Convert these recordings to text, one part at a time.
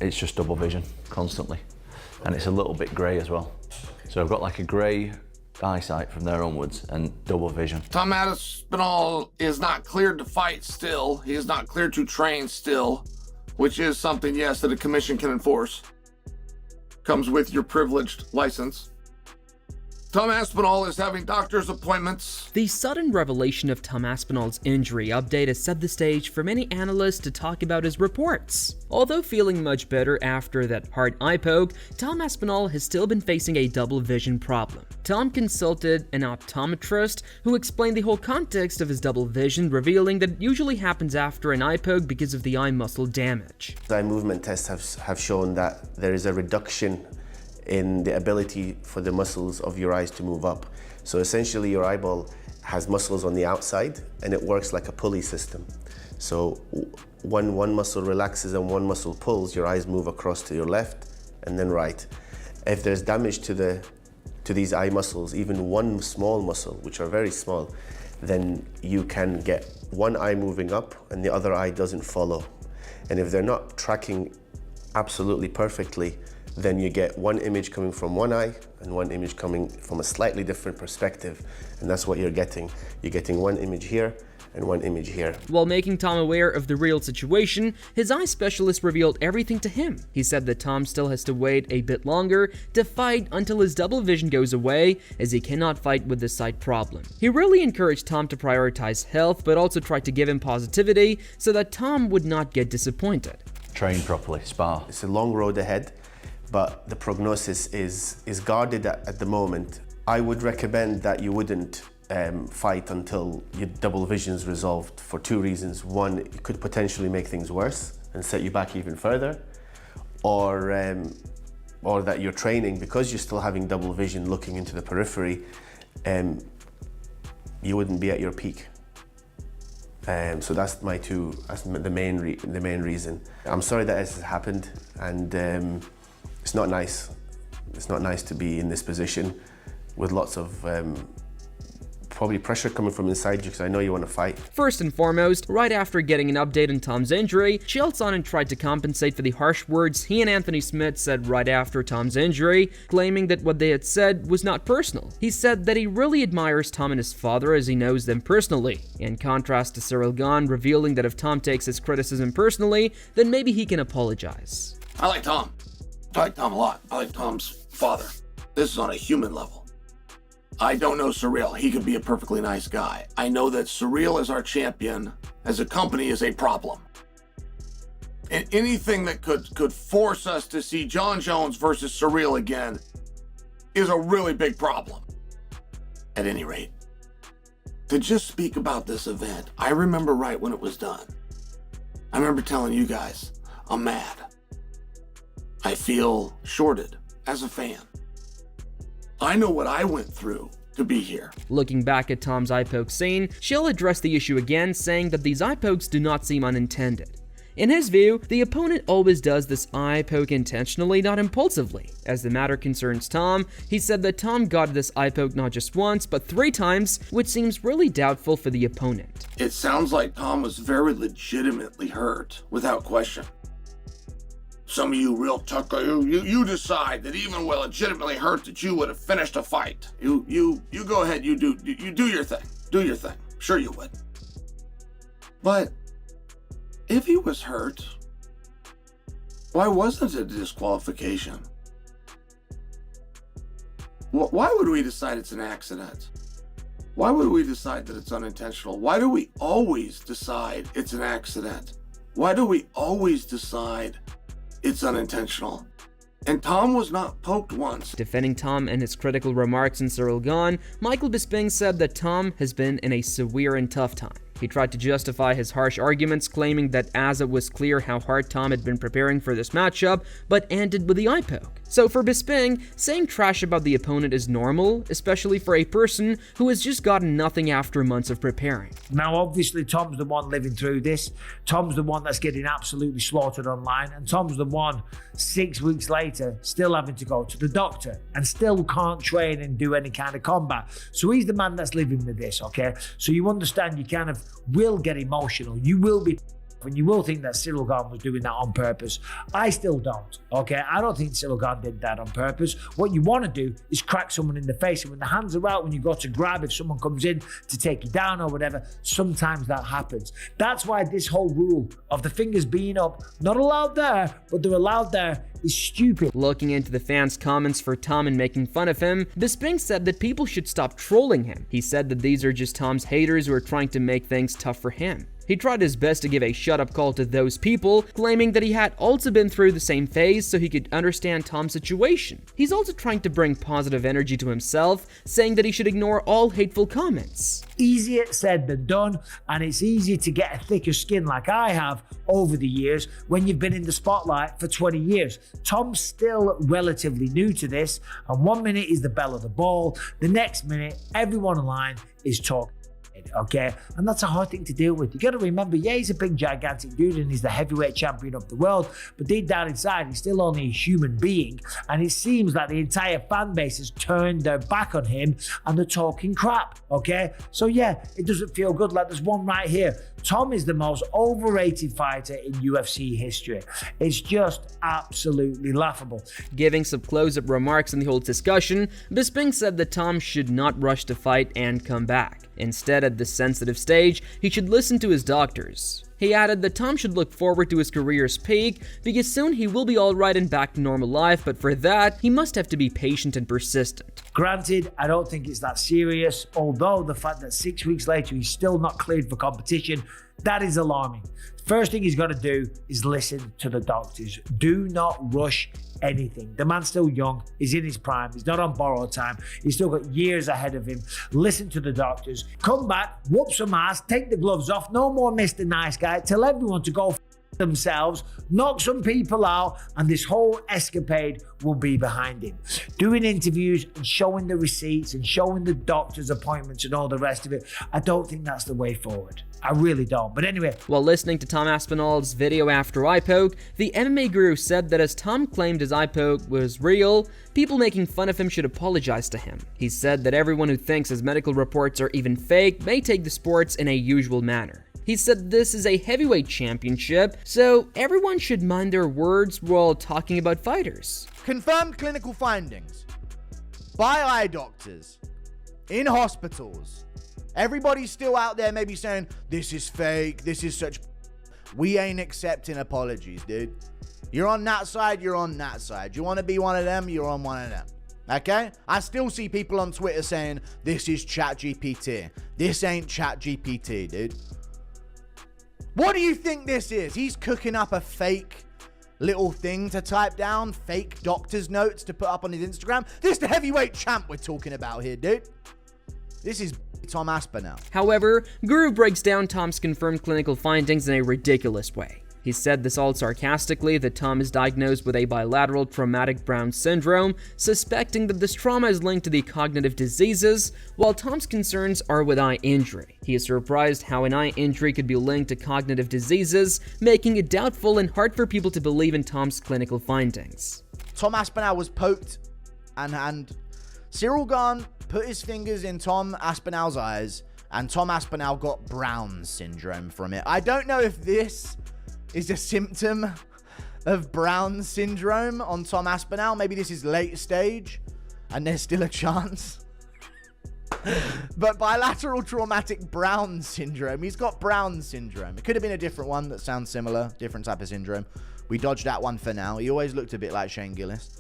it's just double vision constantly. And it's a little bit grey as well. So I've got like a grey eyesight from there onwards and double vision. Tom Aspinall is not cleared to fight still. He is not cleared to train still, which is something, yes, that a commission can enforce. Comes with your privileged license. Tom Aspinall is having doctor's appointments. The sudden revelation of Tom Aspinall's injury update has set the stage for many analysts to talk about his reports. Although feeling much better after that hard eye poke, Tom Aspinall has still been facing a double vision problem. Tom consulted an optometrist who explained the whole context of his double vision, revealing that it usually happens after an eye poke because of the eye muscle damage. Eye movement tests have shown that there is a reduction in the ability for the muscles of your eyes to move up. So essentially your eyeball has muscles on the outside and it works like a pulley system. So when one muscle relaxes and one muscle pulls, your eyes move across to your left and then right. If there's damage to these eye muscles, even one small muscle, which are very small, then you can get one eye moving up and the other eye doesn't follow. And if they're not tracking absolutely perfectly, then you get one image coming from one eye and one image coming from a slightly different perspective. And that's what you're getting. You're getting one image here and one image here. While making Tom aware of the real situation, his eye specialist revealed everything to him. He said that Tom still has to wait a bit longer to fight until his double vision goes away, as he cannot fight with this sight problem. He really encouraged Tom to prioritize health, but also tried to give him positivity so that Tom would not get disappointed. Train properly, spar. It's a long road ahead, but the prognosis is guarded at the moment. I would recommend that you wouldn't fight until your double vision is resolved for two reasons. One, it could potentially make things worse and set you back even further, or that you're training because you're still having double vision looking into the periphery, you wouldn't be at your peak. So that's the main reason. I'm sorry that this has happened, and it's not nice. It's not nice to be in this position with lots of probably pressure coming from inside you, because I know you want to fight. First and foremost, right after getting an update on Tom's injury, Chael Sonnen tried to compensate for the harsh words he and Anthony Smith said right after Tom's injury, claiming that what they had said was not personal. He said that he really admires Tom and his father as he knows them personally, in contrast to Cyril Gane revealing that if Tom takes his criticism personally, then maybe he can apologize. I like Tom. I like Tom a lot. I like Tom's father. This is on a human level. I don't know Cyril. He could be a perfectly nice guy. I know that Cyril as our champion, as a company, is a problem. And anything that could force us to see John Jones versus Cyril again is a really big problem. At any rate, to just speak about this event, I remember right when it was done. I remember telling you guys, I'm mad. I feel shorted as a fan. I know what I went through to be here. Looking back at Tom's eye poke scene, Chael addressed the issue again, saying that these eye pokes do not seem unintended. In his view, the opponent always does this eye poke intentionally, not impulsively. As the matter concerns Tom, he said that Tom got this eye poke not just once, but 3 times, which seems really doubtful for the opponent. It sounds like Tom was very legitimately hurt, without question. Some of you real tucker, you decide that even when legitimately hurt that you would have finished a fight. You go ahead, you do your thing. Do your thing. Sure you would. But if he was hurt, why wasn't it a disqualification? Why would we decide it's an accident? Why would we decide that it's unintentional? Why do we always decide it's an accident? Why do we always decide it's unintentional? And Tom was not poked once. Defending Tom and his critical remarks in Cyril Gane, Michael Bisping said that Tom has been in a severe and tough time. He tried to justify his harsh arguments, claiming that as it was clear how hard Tom had been preparing for this matchup, but ended with the eye poke. So for Bisping, saying trash about the opponent is normal, especially for a person who has just gotten nothing after months of preparing. Now obviously Tom's the one living through this. Tom's the one that's getting absolutely slaughtered online, and Tom's the one 6 weeks later still having to go to the doctor and still can't train and do any kind of combat. So he's the man that's living with this, okay? So you understand, you kind of will get emotional. You will be And you will think that Cyril Gane was doing that on purpose. I still don't, okay? I don't think Cyril Gane did that on purpose. What you want to do is crack someone in the face. And when the hands are out, when you go to grab, if someone comes in to take you down or whatever, sometimes that happens. That's why this whole rule of the fingers being up, not allowed there, but they're allowed there, is stupid. Looking into the fans' comments for Tom and making fun of him, Bisping said that people should stop trolling him. He said that these are just Tom's haters who are trying to make things tough for him. He tried his best to give a shut-up call to those people, claiming that he had also been through the same phase so he could understand Tom's situation. He's also trying to bring positive energy to himself, saying that he should ignore all hateful comments. Easier said than done, and it's easier to get a thicker skin like I have over the years when you've been in the spotlight for 20 years. Tom's still relatively new to this, and 1 minute is the belle of the ball, the next minute everyone online is talking. Okay, and that's a hard thing to deal with. You got to remember, yeah, he's a big gigantic dude and he's the heavyweight champion of the world, but deep down inside he's still only a human being, and it seems like the entire fan base has turned their back on him and they're talking crap. Okay, so yeah, it doesn't feel good. Like, there's one right here. Tom is the most overrated fighter in UFC history. It's just absolutely laughable. Giving some close-up remarks in the whole discussion, Bisping said that Tom should not rush to fight and come back. Instead, at this sensitive stage, he should listen to his doctors. He added that Tom should look forward to his career's peak because soon he will be alright and back to normal life, but for that, he must have to be patient and persistent. Granted, I don't think it's that serious, although the fact that 6 weeks later he's still not cleared for competition, that is alarming. First thing he's got to do is listen to the doctors. Do not rush anything. The man's still young. He's in his prime. He's not on borrowed time. He's still got years ahead of him. Listen to the doctors. Come back, whoop some ass, take the gloves off. No more Mr. Nice Guy. Tell everyone to go themselves, knock some people out, and this whole escapade will be behind him. Doing interviews and showing the receipts and showing the doctor's appointments and all the rest of it, I don't think that's the way forward. I really don't. But anyway. While listening to Tom Aspinall's video after eye poke, the MMA guru said that as Tom claimed his eye poke was real, people making fun of him should apologize to him. He said that everyone who thinks his medical reports are even fake may take the sports in a usual manner. He said this is a heavyweight championship, so everyone should mind their words while talking about fighters. Confirmed clinical findings by eye doctors in hospitals. Everybody's still out there maybe saying, this is fake, this is such... We ain't accepting apologies, dude. You're on that side, you're on that side. You want to be one of them, you're on one of them. Okay? I still see people on Twitter saying, this is ChatGPT. This ain't ChatGPT, dude. What do you think this is? He's cooking up a fake little thing to type down, fake doctor's notes to put up on his Instagram. This is the heavyweight champ we're talking about here, dude. This is Tom Aspinall. However, Guru breaks down Tom's confirmed clinical findings in a ridiculous way. He said this all sarcastically that Tom is diagnosed with a bilateral traumatic Brown syndrome, suspecting that this trauma is linked to the cognitive diseases, while Tom's concerns are with eye injury. He is surprised how an eye injury could be linked to cognitive diseases, making it doubtful and hard for people to believe in Tom's clinical findings. Tom Aspinall was poked and Cyril Gane put his fingers in Tom Aspinall's eyes and Tom Aspinall got Brown syndrome from it. I don't know if this is a symptom of Brown syndrome on Tom Aspinall. Maybe this is late stage and there's still a chance. But bilateral traumatic Brown syndrome. He's got Brown syndrome. It could have been a different one that sounds similar. Different type of syndrome. We dodged that one for now. He always looked a bit like Shane Gillis.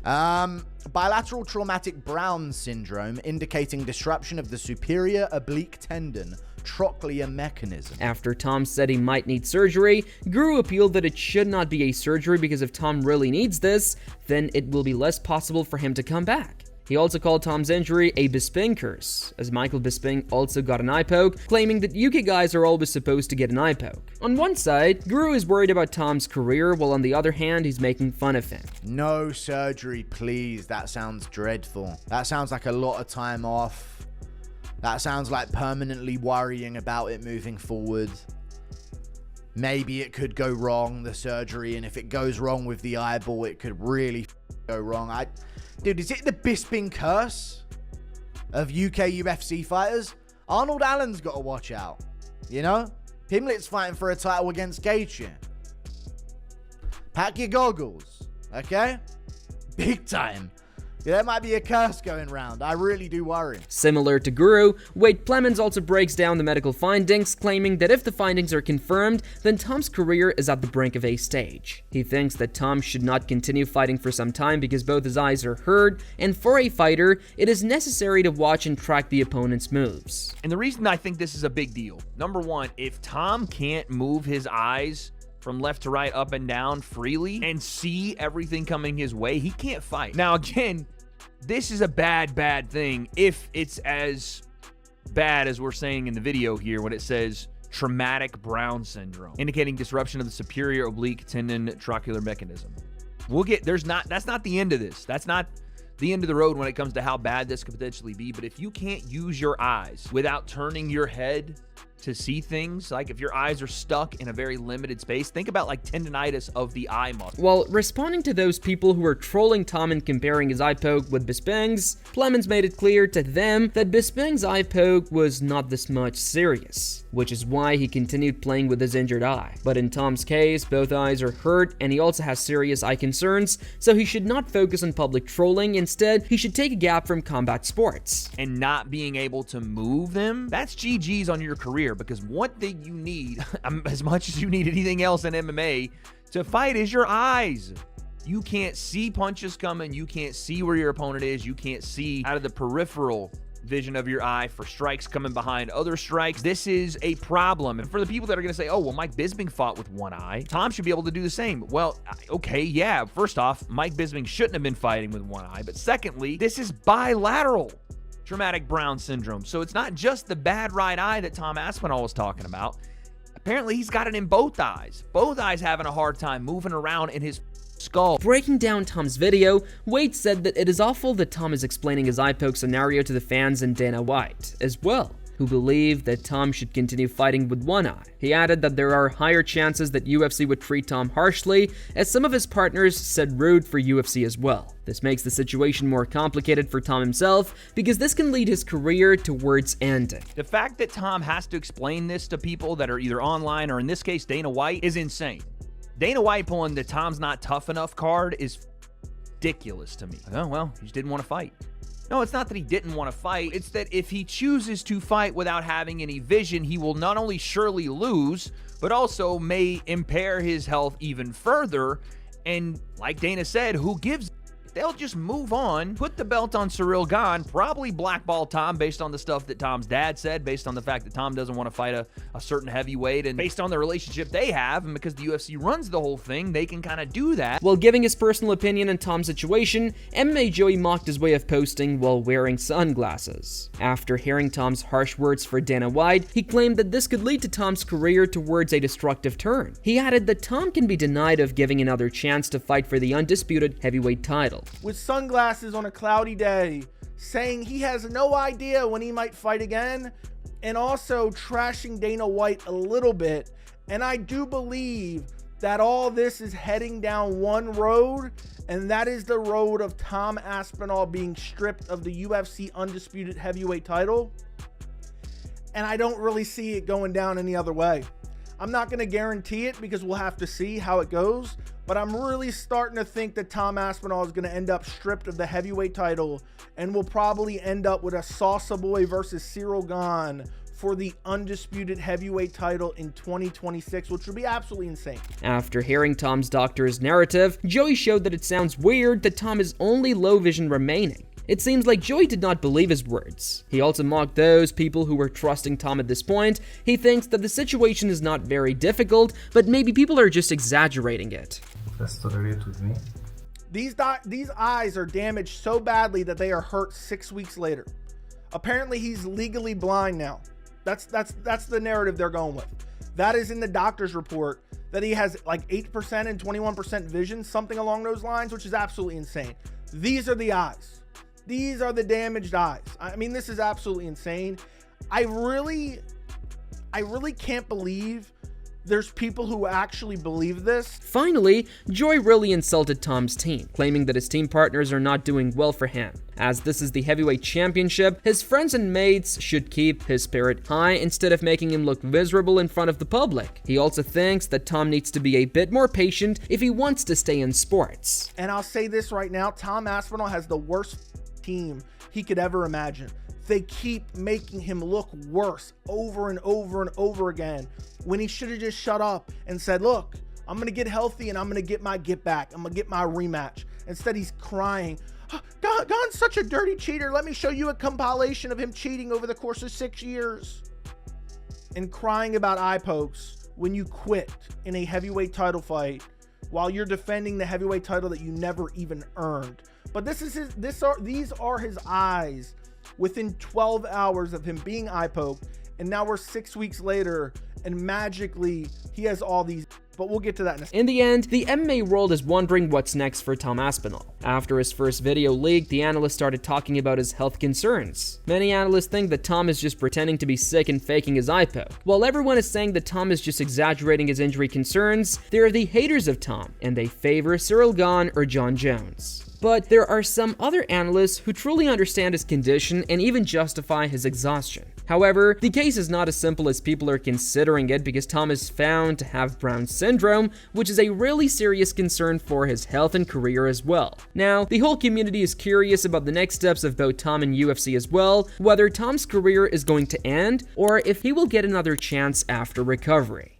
Bilateral traumatic Brown syndrome, indicating disruption of the superior oblique tendon trochlear mechanism. After Tom said he might need surgery, Guru appealed that it should not be a surgery because if Tom really needs this, then it will be less possible for him to come back. He also called Tom's injury a Bisping curse, as Michael Bisping also got an eye poke, claiming that UK guys are always supposed to get an eye poke. On one side, Guru is worried about Tom's career, while on the other hand, he's making fun of him. No surgery, please. That sounds dreadful. That sounds like a lot of time off. That sounds like permanently worrying about it moving forward. Maybe it could go wrong, the surgery, and if it goes wrong with the eyeball, it could really go wrong. Dude, is it the Bisping curse of UK UFC fighters? Arnold Allen's got to watch out, you know? Pimlet's fighting for a title against Gane. Pack your goggles, okay? Big time. Yeah, there might be a curse going round. I really do worry. Similar to Guru, Wade Plemons also breaks down the medical findings, claiming that if the findings are confirmed, then Tom's career is at the brink of a stage. He thinks that Tom should not continue fighting for some time because both his eyes are hurt, and for a fighter, it is necessary to watch and track the opponent's moves. And the reason I think this is a big deal, number one, if Tom can't move his eyes from left to right, up and down freely, and see everything coming his way, he can't fight. Now, again, this is a bad thing if it's as bad as we're saying in the video here when it says traumatic Brown syndrome, indicating disruption of the superior oblique tendon trochlear mechanism. That's not the end of this. That's not the end of the road when it comes to how bad this could potentially be. But if you can't use your eyes without turning your head to see things, like if your eyes are stuck in a very limited space, think about like tendonitis of the eye muscle. While responding to those people who are trolling Tom and comparing his eye poke with Bisping's, Plemons made it clear to them that Bisping's eye poke was not this much serious, which is why he continued playing with his injured eye. But in Tom's case, both eyes are hurt and he also has serious eye concerns, so he should not focus on public trolling. Instead, he should take a gap from combat sports. And not being able to move them, that's GG's on your career, because one thing you need, as much as you need anything else in MMA to fight, is your eyes. You can't see punches coming, you can't see where your opponent is, you can't see out of the peripheral vision of your eye for strikes coming behind other strikes. This is a problem. And for the people that are going to say, oh, well, Mike Bisping fought with one eye, Tom should be able to do the same. Well, okay, yeah. First off, Mike Bisping shouldn't have been fighting with one eye. But secondly, this is bilateral traumatic Brown syndrome. So it's not just the bad right eye that Tom Aspinall was talking about. Apparently, he's got it in both eyes. Both eyes having a hard time moving around in his skull. Breaking down Tom's video, Wade said that it is awful that Tom is explaining his eye poke scenario to the fans and Dana White as well, who believe that Tom should continue fighting with one eye. He added that there are higher chances that UFC would treat Tom harshly, as some of his partners said rude for UFC as well. This makes the situation more complicated for Tom himself, because this can lead his career towards ending. The fact that Tom has to explain this to people that are either online or in this case Dana White is insane. Dana White pulling the Tom's not tough enough card is ridiculous to me. Oh, well, he just didn't want to fight. No, it's not that he didn't want to fight. It's that if he chooses to fight without having any vision, he will not only surely lose, but also may impair his health even further. And like Dana said, who gives? They'll just move on, put the belt on Ciryl Gane, probably blackball Tom based on the stuff that Tom's dad said, based on the fact that Tom doesn't want to fight a certain heavyweight, and based on the relationship they have, and because the UFC runs the whole thing, they can kind of do that. While giving his personal opinion on Tom's situation, MMA Joey mocked his way of posting while wearing sunglasses. After hearing Tom's harsh words for Dana White, he claimed that this could lead to Tom's career towards a destructive turn. He added that Tom can be denied of giving another chance to fight for the undisputed heavyweight title. With sunglasses on a cloudy day, saying he has no idea when he might fight again, and also trashing Dana White a little bit. And I do believe that all this is heading down one road, and that is the road of Tom Aspinall being stripped of the UFC undisputed heavyweight title. And I don't really see it going down any other way. I'm not going to guarantee it because we'll have to see how it goes, but I'm really starting to think that Tom Aspinall is going to end up stripped of the heavyweight title, and we'll probably end up with a Salsa Boy versus Ciryl Gane for the undisputed heavyweight title in 2026, which would be absolutely insane. After hearing Tom's doctor's narrative, Joey showed that it sounds weird that Tom is only low vision remaining. It seems like Joey did not believe his words. He also mocked those people who were trusting Tom at this point. He thinks that the situation is not very difficult, but maybe people are just exaggerating it. These eyes are damaged so badly that they are hurt 6 weeks later. Apparently he's legally blind now. That's the narrative they're going with. That is in the doctor's report, that he has like 8% and 21% vision, something along those lines, which is absolutely insane. These are the eyes. These are the damaged eyes. I mean, this is absolutely insane. I really can't believe there's people who actually believe this. Finally, Joy really insulted Tom's team, claiming that his team partners are not doing well for him. As this is the heavyweight championship, his friends and mates should keep his spirit high instead of making him look miserable in front of the public. He also thinks that Tom needs to be a bit more patient if he wants to stay in sports. And I'll say this right now, Tom Aspinall has the worst team he could ever imagine. They keep making him look worse over and over and over again, when he should have just shut up and said, look, I'm going to get healthy and I'm going to get my get back. I'm going to get my rematch. Instead, he's crying. Oh, Gane's such a dirty cheater. Let me show you a compilation of him cheating over the course of 6 years. And crying about eye pokes when you quit in a heavyweight title fight while you're defending the heavyweight title that you never even earned. But these are his eyes within 12 hours of him being eye poked, and now we're 6 weeks later and magically he has all these, but we'll get to that in a second. In the end, the MMA world is wondering what's next for Tom Aspinall. After his first video leaked, the analysts started talking about his health concerns. Many analysts think that Tom is just pretending to be sick and faking his eye poke. While everyone is saying that Tom is just exaggerating his injury concerns, there are the haters of Tom, and they favor Ciryl Gane or John Jones. But there are some other analysts who truly understand his condition and even justify his exhaustion. However, the case is not as simple as people are considering it, because Tom is found to have Brown syndrome, which is a really serious concern for his health and career as well. Now, the whole community is curious about the next steps of both Tom and UFC as well, whether Tom's career is going to end or if he will get another chance after recovery.